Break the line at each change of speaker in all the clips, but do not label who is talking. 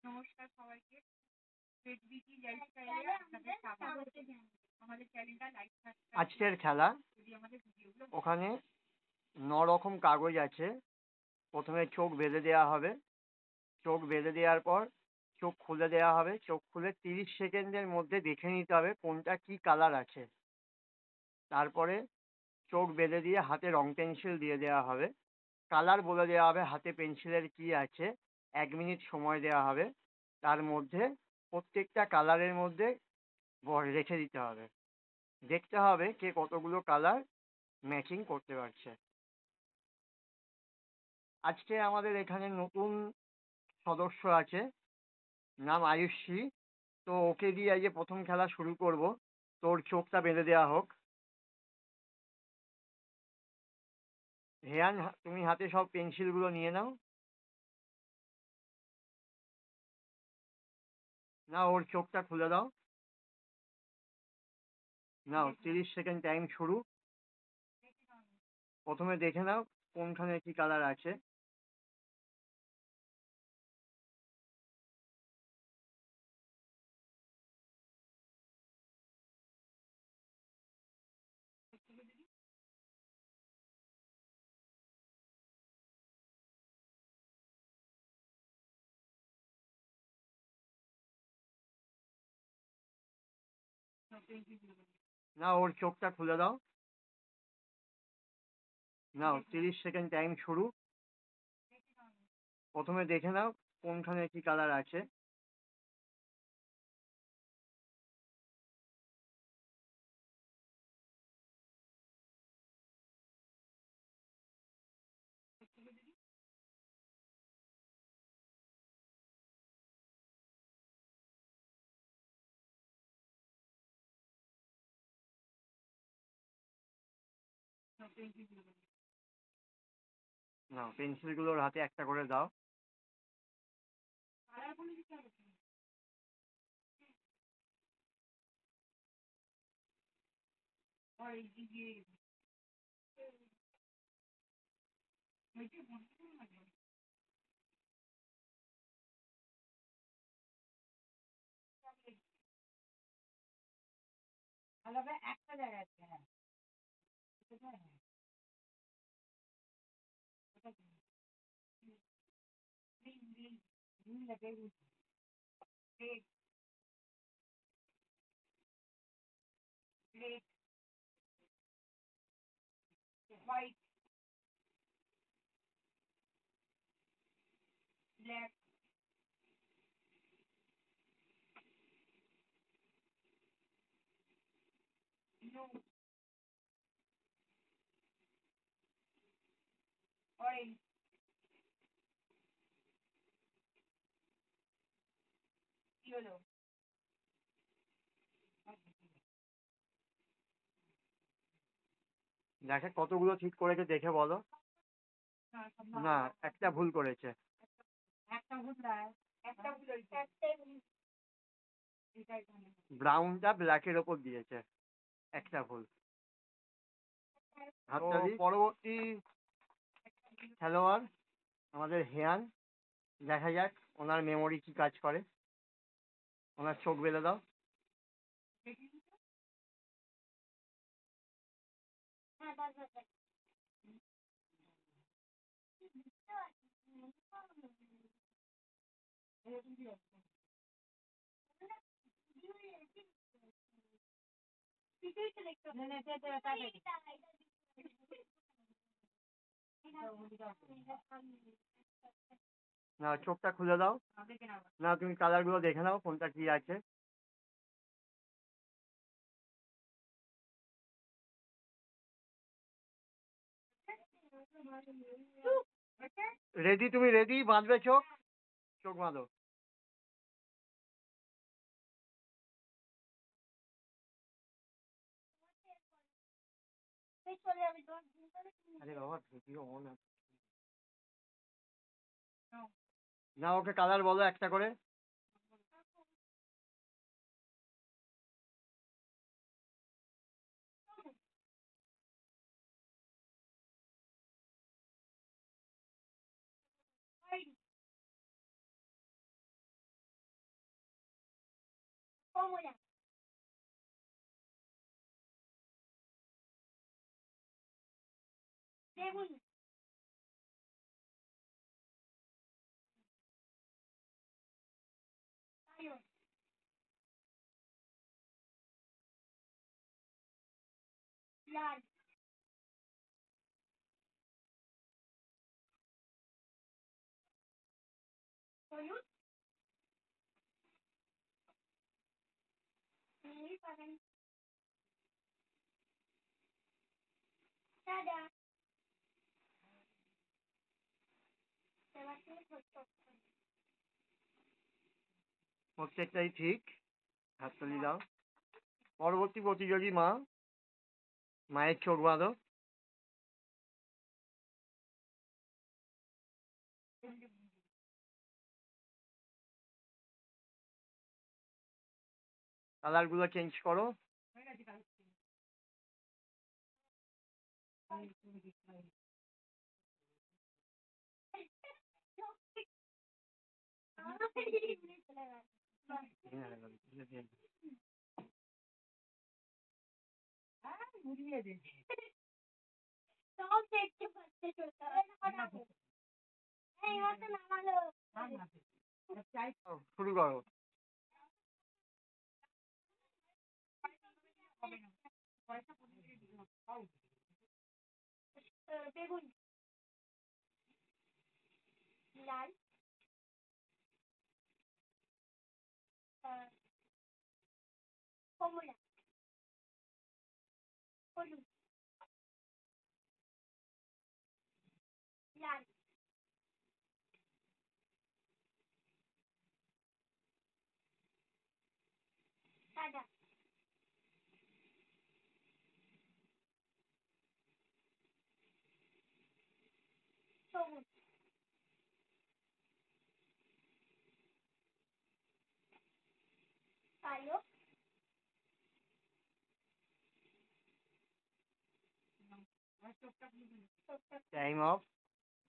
নমস্কার সবাইকে। পেটবিটি লাইফস্টাইলে আপনাদের স্বাগত। আমাদের চ্যানেলটা লাইক সাবস্ক্রাইব। আজকের খেলা যদি আমাদের ভিডিওগুলো ওখানে 9 রকম কাগজ আছে। প্রথমে চোখ বেঁধে দেওয়া হবে। চোখ বেঁধে দেওয়ার পর চোখ খুলে দেওয়া হবে। চোখ খুলে 30 সেকেন্ডের মধ্যে দেখে নিতে হবে কোনটা কি কালার আছে। তারপরে চোখ বেঁধে দিয়ে হাতে রং পেন্সিল দিয়ে দেওয়া হবে। কালার বলে দেওয়া হবে হাতে পেন্সিলের কি আছে। 1 মিনিট সময় দেওয়া হবে। তার মধ্যে প্রত্যেকটা কালারের মধ্যে রেখে দিতে হবে। দেখতে হবে কে কতগুলো কালার ম্যাচিং করতে পারছে। আজকে আমাদের এখানে নতুন সদস্য আছে, নাম আয়ুষী। তো ওকে দিয়ে আজকে প্রথম খেলা শুরু করব। তোর চোখটা বেঁধে দেওয়া হোক। হেয়ান, তুমি হাতে সব পেন্সিলগুলো নিয়ে নাও। না, ওর চোখটা খুলে দাও। নাও, 30 সেকেন্ড টাইম শুরু। প্রথমে দেখে নাও কোনখানে কি কালার আছে। না, ওর চোখটা খুলে দাও। নাও, 30 সেকেন্ড টাইম শুরু। প্রথমে দেখে নাও কোনখানে কি কালার আছে। নাও, পেন্সিলগুলোর হাতে একটা করে দাও। একটা জায়গায় আছে, হ্যাঁ। White, black, blue, orange, yellow. দেখে কতগুলো ঠিক করেছে দেখে বলো। না, একটা ভুল করেছে। একটা ভুল দেয়, একটা ভুল হয়েছে। ব্রাউনটা ব্ল্যাকের ওপর দিয়েছে, একটা ভুল। হাততালি। পরবর্তী খেলোয়াড় আমাদের হেয়ান। দেখা যাক ওনার মেমোরি কি কাজ করে। ওনার চোখ বেঁধে দাও। না, চোখটা খুলে দাও। না, তুমি কালার গুলো দেখে নাও কোনটা কি আছে। রেডি? তুমি রেডি? বাঁধবে চোখ? চোখ বাঁধো। আরে বাবা, ভিডিও অন আছে। না, ওকে কালার বলো একটা করে। প্রত্যেকটাই ঠিক। হাততালি দাও। পরবর্তী প্রতিযোগী মা, মায়ের চোখ বাঁধো। কালার গুলো চেঞ্জ করো। শুরু করো। Time of.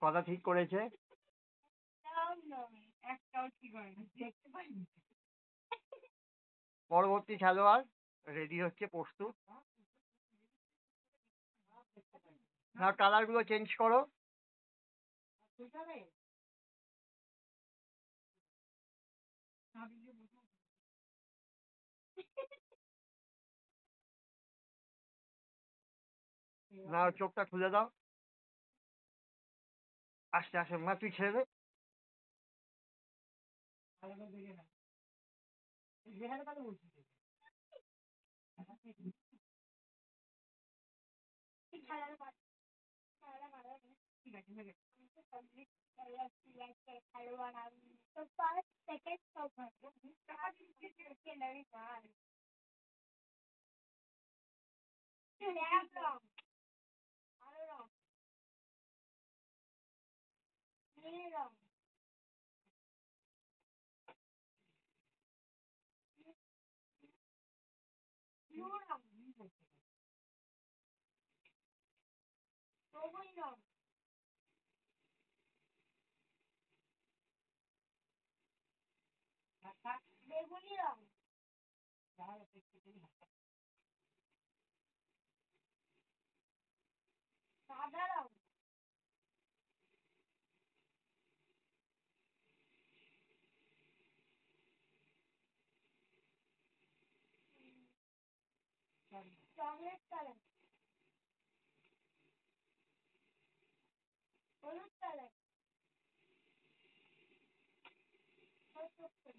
কথা ঠিক করেছে? পরবর্তী খেলোয়াড় রেডি হচ্ছে, প্রস্তুত। না, কালার গুলো চেঞ্জ করো। না, চোখটা খুলে দাও। আস্তে আস্তে মা, তুই ছেড়ে দে।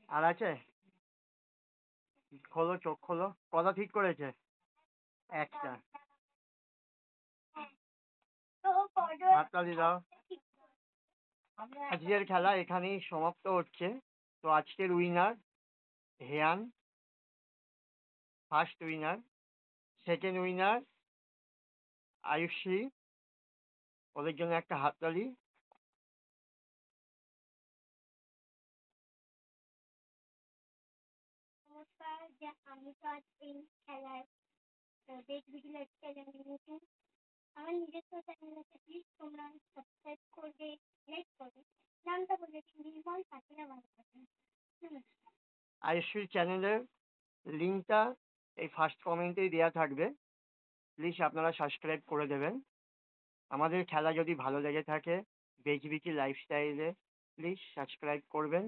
আর আছে? খোলো, চোখ খোলো। কথা ঠিক করেছে? একটা। হাততালি দাও। আজকের খেলা এখানেই সমাপ্ত হচ্ছে। তো আজকের winner Hayan, first winner. Second winner Ayushi. ওদের জন্য একটা হাততালি। আমি তো আজ এই খেলায় দেশ বিডিলের চ্যানেলে নতুন। আমার নিজস্ব চ্যানেল আছে, প্লিজ তোমরা সাবস্ক্রাইব করবে, লাইক করবে। নামটা বলে দিন, নির্মল পাখিরা ভালো থাকে। আয়ুষীর চ্যানেলের লিঙ্কটা এই ফার্স্ট কমেন্টেই দেওয়া থাকবে, প্লিজ আপনারা সাবস্ক্রাইব করে দেবেন। আমাদের খেলা যদি ভালো লেগে থাকে বেচবিচি লাইফস্টাইলে প্লিজ সাবস্ক্রাইব করবেন।